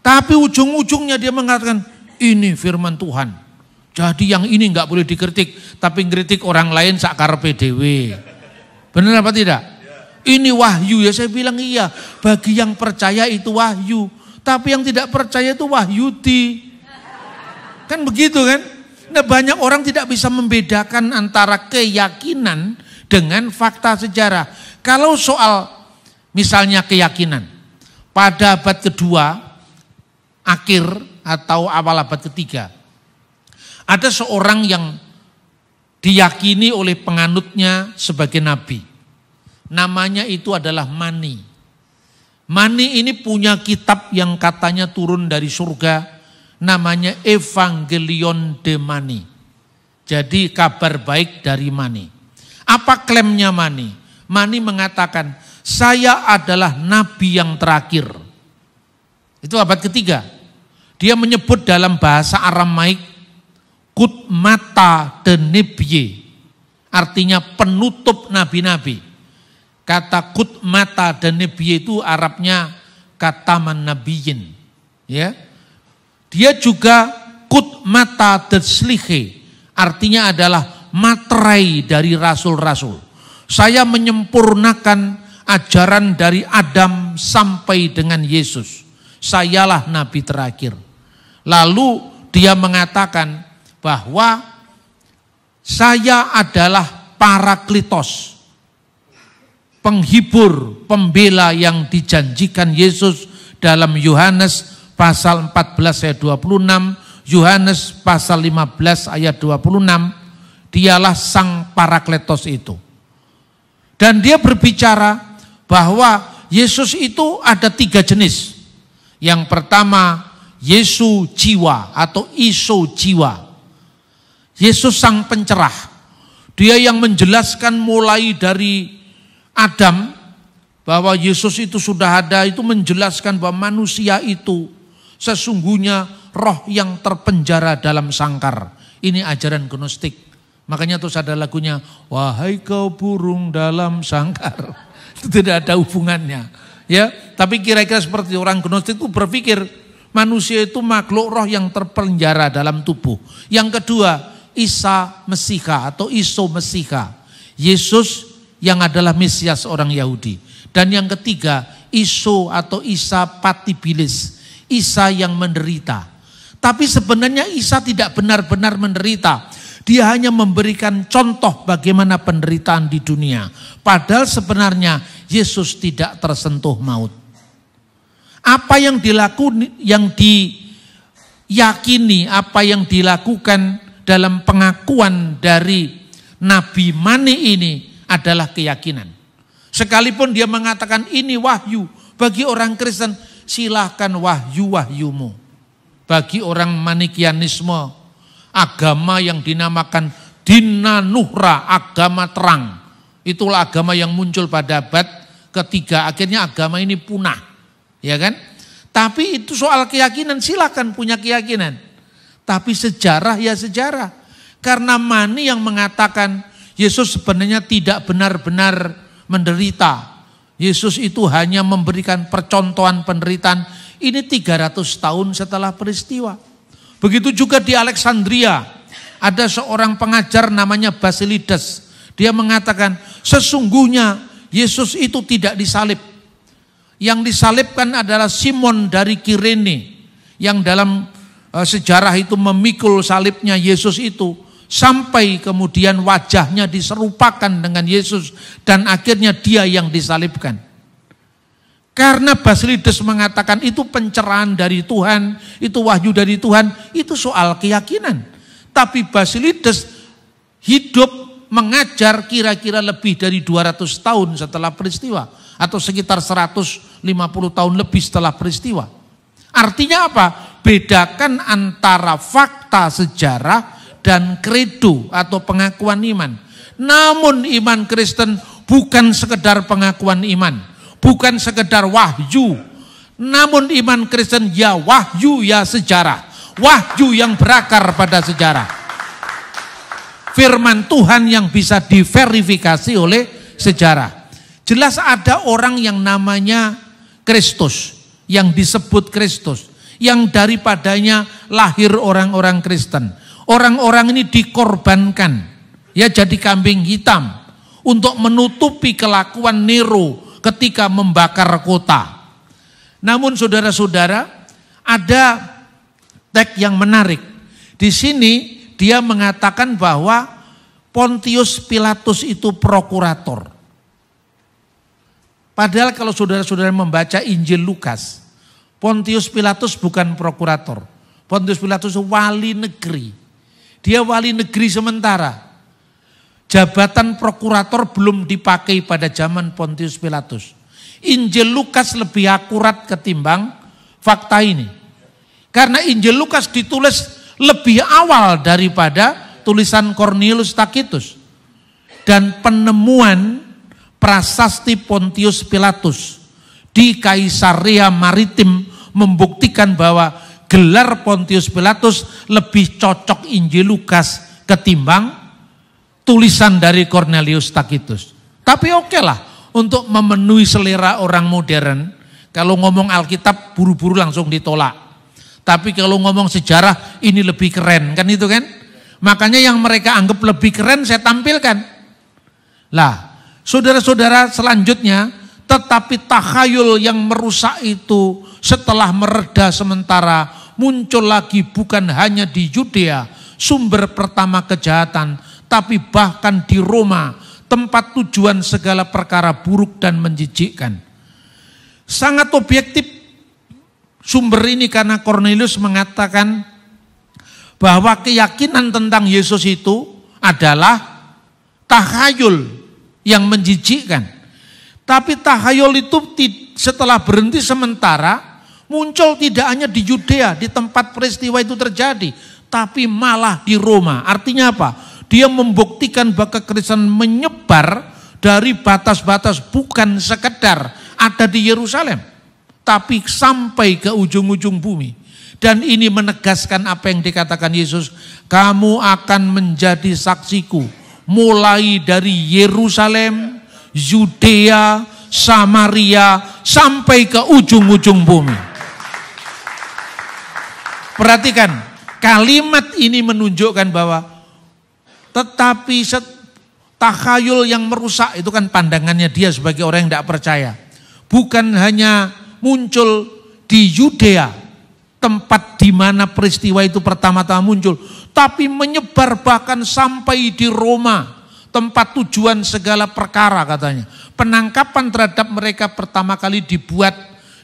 Tapi ujung-ujungnya dia mengatakan, ini firman Tuhan. Jadi yang ini nggak boleh dikritik, tapi ngeritik orang lain sakar PDW. Benar apa tidak? Ini wahyu ya, saya bilang iya. Bagi yang percaya itu wahyu, tapi yang tidak percaya itu wahyudi. Kan begitu kan? Nah, banyak orang tidak bisa membedakan antara keyakinan dengan fakta sejarah. Kalau soal misalnya keyakinan, pada abad kedua, akhir atau awal abad ketiga, ada seorang yang diyakini oleh penganutnya sebagai nabi. Namanya itu adalah Mani. Mani ini punya kitab yang katanya turun dari surga, namanya Evangelion de Mani. Jadi kabar baik dari Mani. Apa klaimnya Mani? Mani mengatakan, saya adalah nabi yang terakhir. Itu abad ketiga. Dia menyebut dalam bahasa Aramaik, Kut mata de nebye, artinya penutup nabi-nabi. Kata kut mata dan nebi itu Arabnya kataman nabiyin. Ya. Dia juga kut mata dan slihe, artinya adalah materai dari rasul-rasul. Saya menyempurnakan ajaran dari Adam sampai dengan Yesus. Sayalah nabi terakhir. Lalu dia mengatakan bahwa saya adalah Parakletos, penghibur, pembela yang dijanjikan Yesus dalam Yohanes pasal 14 ayat 26, Yohanes pasal 15 ayat 26, dialah sang Parakletos itu. Dan dia berbicara bahwa Yesus itu ada 3 jenis. Yang pertama, Yesus jiwa atau iso jiwa. Yesus sang pencerah. Dia yang menjelaskan mulai dari Adam, bahwa Yesus itu sudah ada, itu menjelaskan bahwa manusia itu sesungguhnya roh yang terpenjara dalam sangkar. Ini ajaran gnostik. Makanya terus ada lagunya, wahai kau burung dalam sangkar. Itu tidak ada hubungannya. Ya, tapi kira-kira seperti orang gnostik itu berpikir manusia itu makhluk roh yang terpenjara dalam tubuh. Yang kedua, Isa Mesiha atau Iso Mesiha. Yesus yang adalah Mesias orang Yahudi. Dan yang ketiga, Iso atau Isa Patibilis, Isa yang menderita. Tapi sebenarnya Isa tidak benar-benar menderita. Dia hanya memberikan contoh bagaimana penderitaan di dunia. Padahal sebenarnya Yesus tidak tersentuh maut. Apa yang diyakini, apa yang dilakukan dalam pengakuan dari Nabi Mani ini adalah keyakinan. Sekalipun dia mengatakan ini wahyu, bagi orang Kristen silahkan wahyu-wahyumu. Bagi orang Manikianisme, agama yang dinamakan Dina Nuhra, agama terang. Itulah agama yang muncul pada abad ketiga. Akhirnya agama ini punah, ya kan? Tapi itu soal keyakinan, silahkan punya keyakinan. Tapi sejarah ya sejarah. Karena Mani yang mengatakan Yesus sebenarnya tidak benar-benar menderita. Yesus itu hanya memberikan percontohan penderitaan. Ini 300 tahun setelah peristiwa. Begitu juga di Alexandria. Ada seorang pengajar namanya Basilides. Dia mengatakan sesungguhnya Yesus itu tidak disalib. Yang disalibkan adalah Simon dari Kirene. Yang dalam sejarah itu memikul salibnya Yesus itu. Sampai kemudian wajahnya diserupakan dengan Yesus. Dan akhirnya dia yang disalibkan. Karena Basilides mengatakan itu pencerahan dari Tuhan. Itu wahyu dari Tuhan. Itu soal keyakinan. Tapi Basilides hidup mengajar kira-kira lebih dari 200 tahun setelah peristiwa. Atau sekitar 150 tahun lebih setelah peristiwa. Artinya apa? Bedakan antara fakta sejarah dan kredo atau pengakuan iman. Namun iman Kristen bukan sekedar pengakuan iman. bukan sekedar wahyu, namun iman Kristen ya wahyu ya sejarah, wahyu yang berakar pada sejarah. Firman Tuhan yang bisa diverifikasi oleh sejarah. Jelas ada orang yang namanya Kristus, yang disebut Kristus, yang daripadanya lahir orang-orang Kristen. Orang-orang ini dikorbankan, ya jadi kambing hitam untuk menutupi kelakuan Nero ketika membakar kota. Namun saudara-saudara, ada teks yang menarik. Di sini dia mengatakan bahwa Pontius Pilatus itu prokurator. Padahal kalau saudara-saudara membaca Injil Lukas, Pontius Pilatus bukan prokurator. Pontius Pilatus wali negeri. Dia wali negeri sementara. Jabatan prokurator belum dipakai pada zaman Pontius Pilatus. Injil Lukas lebih akurat ketimbang fakta ini. Karena Injil Lukas ditulis lebih awal daripada tulisan Cornelius Tacitus. Dan penemuan prasasti Pontius Pilatus di Kaisarea Maritim membuktikan bahwa gelar Pontius Pilatus lebih cocok Injil Lukas ketimbang tulisan dari Cornelius Tacitus. Tapi oke lah, untuk memenuhi selera orang modern, kalau ngomong Alkitab buru-buru langsung ditolak. Tapi kalau ngomong sejarah ini lebih keren, kan itu kan? Makanya yang mereka anggap lebih keren saya tampilkan. Lah, saudara-saudara selanjutnya, tetapi takhayul yang merusak itu setelah mereda sementara muncul lagi bukan hanya di Yudea, sumber pertama kejahatan, tapi bahkan di Roma, tempat tujuan segala perkara buruk dan menjijikkan. Sangat objektif sumber ini karena Cornelius mengatakan bahwa keyakinan tentang Yesus itu adalah takhayul yang menjijikkan. Tapi takhayul itu setelah berhenti sementara, muncul tidak hanya di Yudea, di tempat peristiwa itu terjadi, tapi malah di Roma. Artinya apa? Dia membuktikan bahwa kekristenan menyebar dari batas-batas, bukan sekedar ada di Yerusalem, tapi sampai ke ujung-ujung bumi. Dan ini menegaskan apa yang dikatakan Yesus, kamu akan menjadi saksiku, mulai dari Yerusalem, Yudea, Samaria, sampai ke ujung-ujung bumi. Perhatikan, kalimat ini menunjukkan bahwa tetapi takhayul yang merusak itu kan pandangannya dia sebagai orang yang tidak percaya. Bukan hanya muncul di Yudea, tempat di mana peristiwa itu pertama-tama muncul, tapi menyebar bahkan sampai di Roma, tempat tujuan segala perkara katanya. Penangkapan terhadap mereka pertama kali dibuat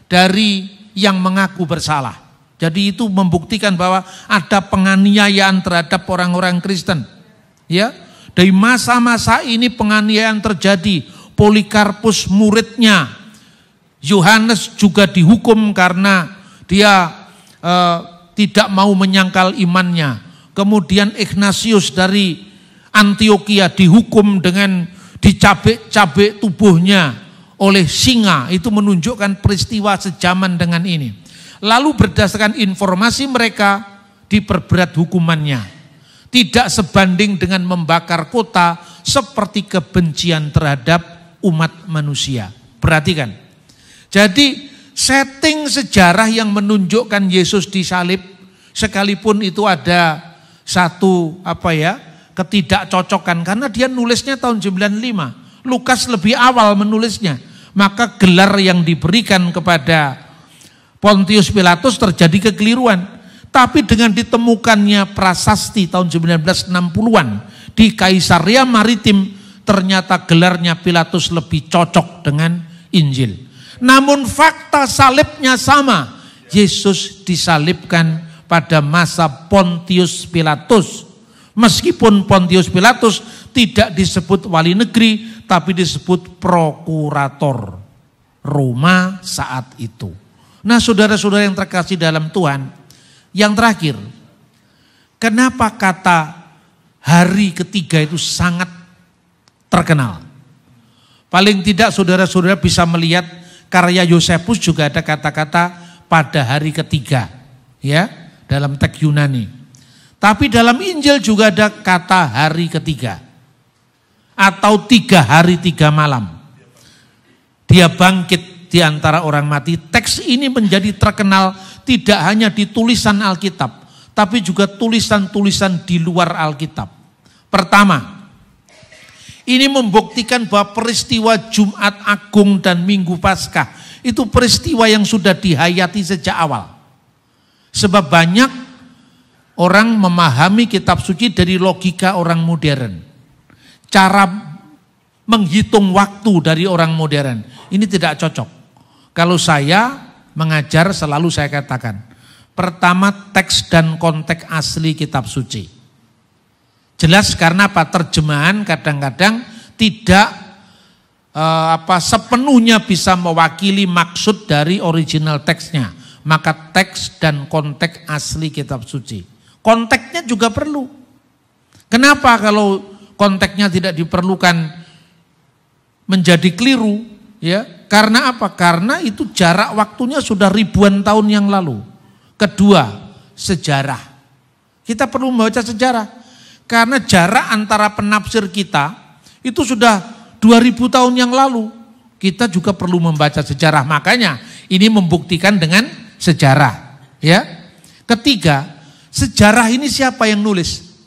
dari yang mengaku bersalah. Jadi itu membuktikan bahwa ada penganiayaan terhadap orang-orang Kristen. Ya, dari masa-masa ini penganiayaan terjadi. Polikarpus muridnya Yohanes juga dihukum karena dia tidak mau menyangkal imannya. Kemudian Ignatius dari Antioquia dihukum dengan dicabik-cabik tubuhnya oleh singa. Itu menunjukkan peristiwa sejaman dengan ini. Lalu berdasarkan informasi mereka diperberat hukumannya. Tidak sebanding dengan membakar kota seperti kebencian terhadap umat manusia. Perhatikan. Jadi setting sejarah yang menunjukkan Yesus disalib, sekalipun itu ada satu ketidakcocokan karena dia nulisnya tahun 95. Lukas lebih awal menulisnya. Maka gelar yang diberikan kepada Pontius Pilatus terjadi kekeliruan. Tapi dengan ditemukannya prasasti tahun 1960-an di Kaisarea Maritim, ternyata gelarnya Pilatus lebih cocok dengan Injil. Namun fakta salibnya sama. Yesus disalibkan pada masa Pontius Pilatus. Meskipun Pontius Pilatus tidak disebut wali negeri, tapi disebut prokurator Roma saat itu. Nah, saudara-saudara yang terkasih dalam Tuhan, yang terakhir, kenapa kata hari ketiga itu sangat terkenal? Paling tidak saudara-saudara bisa melihat karya Yosefus juga ada kata-kata pada hari ketiga, ya, dalam teks Yunani. Tapi dalam Injil juga ada kata hari ketiga atau 3 hari 3 malam. Dia bangkit di antara orang mati. Teks ini menjadi terkenal tidak hanya di tulisan Alkitab, tapi juga tulisan-tulisan di luar Alkitab. Pertama, ini membuktikan bahwa peristiwa Jumat Agung dan Minggu Paskah itu peristiwa yang sudah dihayati sejak awal. Sebab banyak orang memahami kitab suci dari logika orang modern. Cara menghitung waktu dari orang modern ini tidak cocok. Kalau saya mengajar selalu saya katakan, pertama teks dan konteks asli kitab suci. Jelas karena apa? Terjemahan kadang-kadang tidak sepenuhnya bisa mewakili maksud dari original teksnya. Maka teks dan konteks asli kitab suci. Konteksnya juga perlu. Kenapa kalau konteksnya tidak diperlukan menjadi keliru? Ya, karena apa? Karena itu jarak waktunya sudah ribuan tahun yang lalu. Kedua, sejarah. Kita perlu membaca sejarah. Karena jarak antara penafsir kita itu sudah 2000 tahun yang lalu. Kita juga perlu membaca sejarah. Makanya ini membuktikan dengan sejarah. Ya. Ketiga, sejarah ini siapa yang nulis?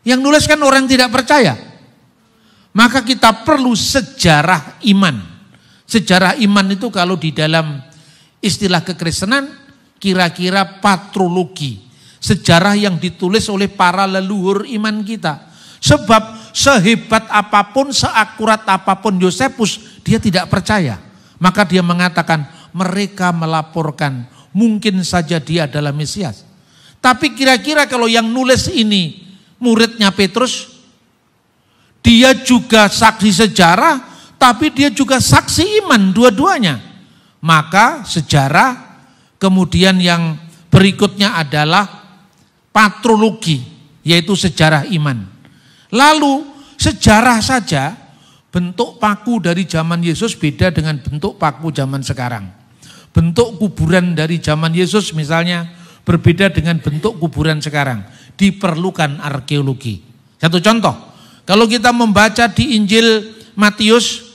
Yang nulis kan orang tidak percaya. Maka kita perlu sejarah iman. Sejarah iman itu kalau di dalam istilah kekristenan kira-kira patrologi. Sejarah yang ditulis oleh para leluhur iman kita. Sebab sehebat apapun, seakurat apapun Yosefus, dia tidak percaya. Maka dia mengatakan mereka melaporkan mungkin saja dia adalah Mesias. Tapi kira-kira kalau yang nulis ini muridnya Petrus, dia juga saksi sejarah, tapi dia juga saksi iman dua-duanya. Maka sejarah, kemudian yang berikutnya adalah patrologi, yaitu sejarah iman. Lalu sejarah saja, bentuk paku dari zaman Yesus beda dengan bentuk paku zaman sekarang. Bentuk kuburan dari zaman Yesus misalnya berbeda dengan bentuk kuburan sekarang. Diperlukan arkeologi. Satu contoh, kalau kita membaca di Injil Matius,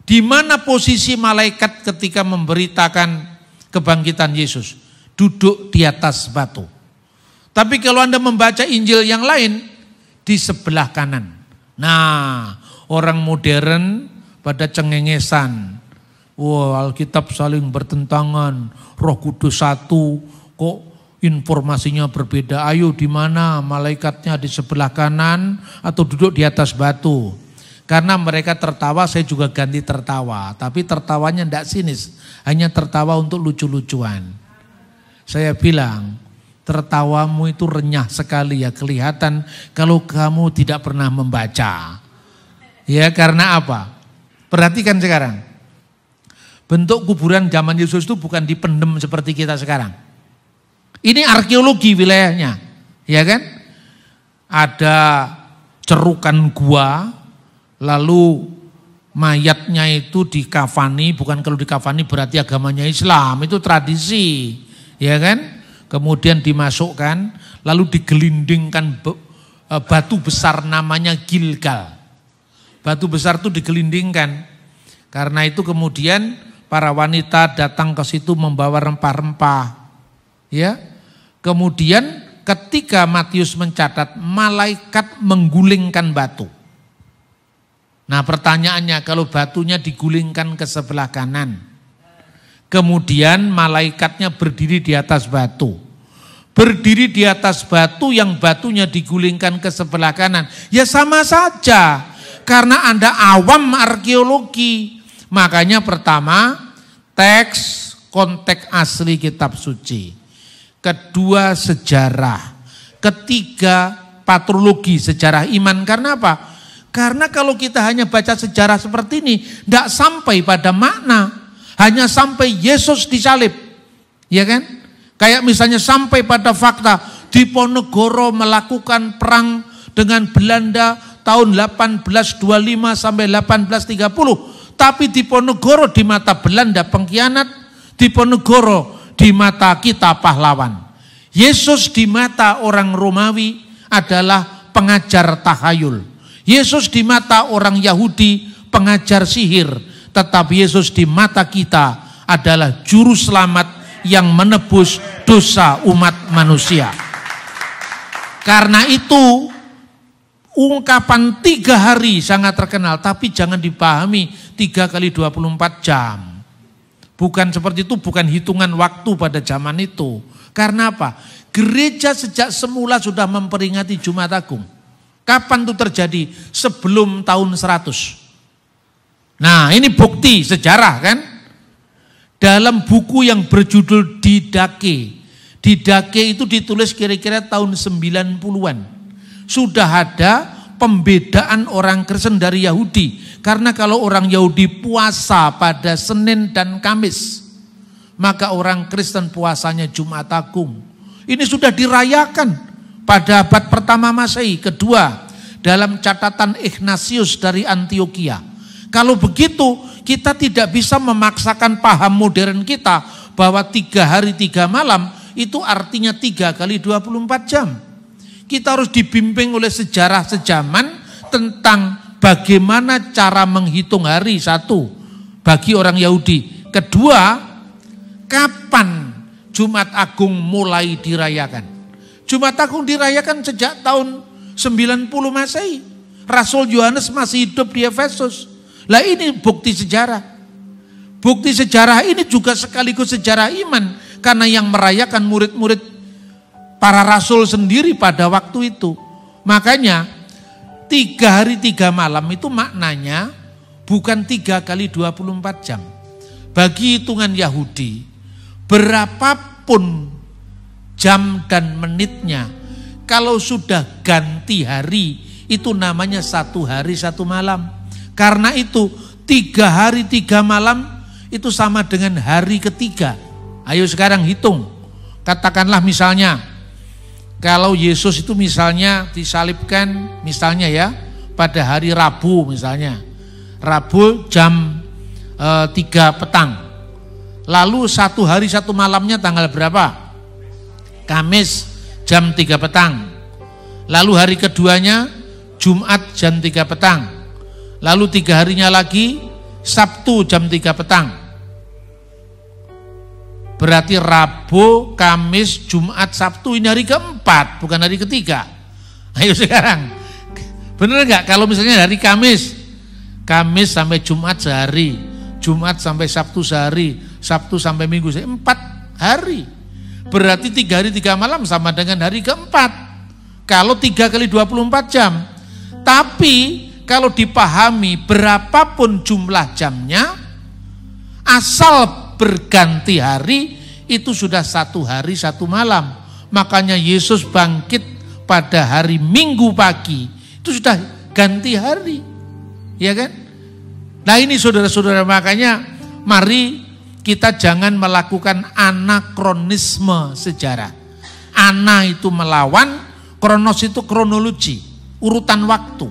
di mana posisi malaikat ketika memberitakan kebangkitan Yesus? Duduk di atas batu. Tapi kalau Anda membaca Injil yang lain, di sebelah kanan. Nah, orang modern pada cengengesan. Wah, Alkitab saling bertentangan, Roh Kudus satu, kok informasinya berbeda. Ayo di mana malaikatnya, di sebelah kanan atau duduk di atas batu? Karena mereka tertawa, saya juga ganti tertawa. Tapi tertawanya tidak sinis, hanya tertawa untuk lucu-lucuan. Saya bilang, tertawamu itu renyah sekali ya, kelihatan kalau kamu tidak pernah membaca. Ya, karena apa? Perhatikan sekarang. Bentuk kuburan zaman Yesus itu bukan dipendem seperti kita sekarang. Ini arkeologi wilayahnya, ya kan? Ada cerukan gua, lalu mayatnya itu dikafani, bukan kalau dikafani berarti agamanya Islam, itu tradisi, ya kan? Kemudian dimasukkan, lalu digelindingkan batu besar namanya Gilgal. Batu besar itu digelindingkan. Karena itu kemudian para wanita datang ke situ membawa rempah-rempah. Ya. Kemudian ketika Matius mencatat, malaikat menggulingkan batu. Nah, pertanyaannya, kalau batunya digulingkan ke sebelah kanan, kemudian malaikatnya berdiri di atas batu. Berdiri di atas batu yang batunya digulingkan ke sebelah kanan. Ya sama saja. Karena Anda awam arkeologi. Makanya pertama, teks konteks asli kitab suci. Kedua, sejarah. Ketiga, patrologi, sejarah iman. Karena apa? Karena kalau kita hanya baca sejarah seperti ini, tidak sampai pada makna. Hanya sampai Yesus disalib, ya kan? Kayak misalnya sampai pada fakta Diponegoro melakukan perang dengan Belanda tahun 1825 sampai 1830. Tapi Diponegoro di mata Belanda pengkhianat, Diponegoro di mata kita pahlawan. Yesus di mata orang Romawi adalah pengajar tahayul. Yesus di mata orang Yahudi pengajar sihir. Tetapi Yesus di mata kita adalah juru selamat yang menebus dosa umat manusia. Karena itu ungkapan 3 hari sangat terkenal, tapi jangan dipahami 3 kali 24 jam. Bukan seperti itu, bukan hitungan waktu pada zaman itu. Karena apa? Gereja sejak semula sudah memperingati Jumat Agung. Kapan itu terjadi? Sebelum tahun 100. Nah, ini bukti sejarah kan? Dalam buku yang berjudul Didache. Didache itu ditulis kira-kira tahun 90-an. Sudah ada pembedaan orang Kristen dari Yahudi. Karena kalau orang Yahudi puasa pada Senin dan Kamis, maka orang Kristen puasanya Jumat Agung. Ini sudah dirayakan pada abad pertama Masehi. Kedua, dalam catatan Ignatius dari Antioquia. Kalau begitu, kita tidak bisa memaksakan paham modern kita bahwa 3 hari 3 malam itu artinya 3 kali 24 jam. Kita harus dibimbing oleh sejarah sejaman tentang bagaimana cara menghitung hari, satu, bagi orang Yahudi. Kedua, kapan Jumat Agung mulai dirayakan? Jumat Agung dirayakan sejak tahun 90 Masehi. Rasul Yohanes masih hidup di Efesus. Lah ini bukti sejarah. Bukti sejarah ini juga sekaligus sejarah iman. Karena yang merayakan murid-murid para rasul sendiri pada waktu itu. Makanya 3 hari 3 malam itu maknanya bukan 3 kali 24 jam. Bagi hitungan Yahudi, berapapun jam dan menitnya, kalau sudah ganti hari, itu namanya 1 hari 1 malam. Karena itu 3 hari 3 malam itu sama dengan hari ketiga. Ayo sekarang hitung. Katakanlah misalnya, kalau Yesus itu misalnya disalibkan misalnya ya pada hari Rabu misalnya. Rabu jam 3 petang. Lalu 1 hari 1 malamnya tanggal berapa? Kamis jam 3 petang. Lalu hari keduanya Jumat jam 3 petang. Lalu 3 harinya lagi Sabtu jam 3 petang. Berarti Rabu, Kamis, Jumat, Sabtu ini hari keempat, bukan hari ketiga. Ayo sekarang, bener nggak kalau misalnya hari Kamis, Kamis sampai Jumat sehari, Jumat sampai Sabtu sehari, Sabtu sampai Minggu sehari, 4 hari. Berarti 3 hari 3 malam sama dengan hari keempat. Kalau 3 kali 24 jam. Tapi kalau dipahami berapapun jumlah jamnya, asal berganti hari itu sudah 1 hari 1 malam. Makanya Yesus bangkit pada hari Minggu pagi, itu sudah ganti hari, ya kan? Nah ini saudara-saudara, makanya mari kita jangan melakukan anakronisme sejarah. Ana itu melawan, kronos itu kronologi, urutan waktu.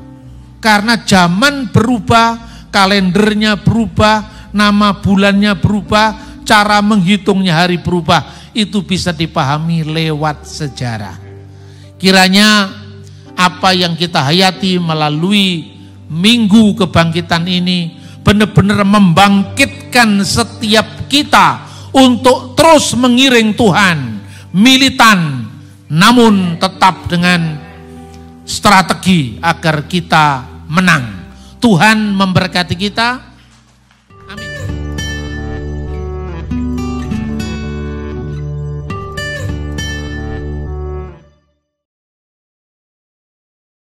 Karena zaman berubah, kalendernya berubah, nama bulannya berubah, cara menghitungnya hari berubah. Itu bisa dipahami lewat sejarah. Kiranya apa yang kita hayati melalui Minggu Kebangkitan ini benar-benar membangkitkan setiap kita untuk terus mengiring Tuhan, militan, namun tetap dengan strategi agar kita menang. Tuhan memberkati kita.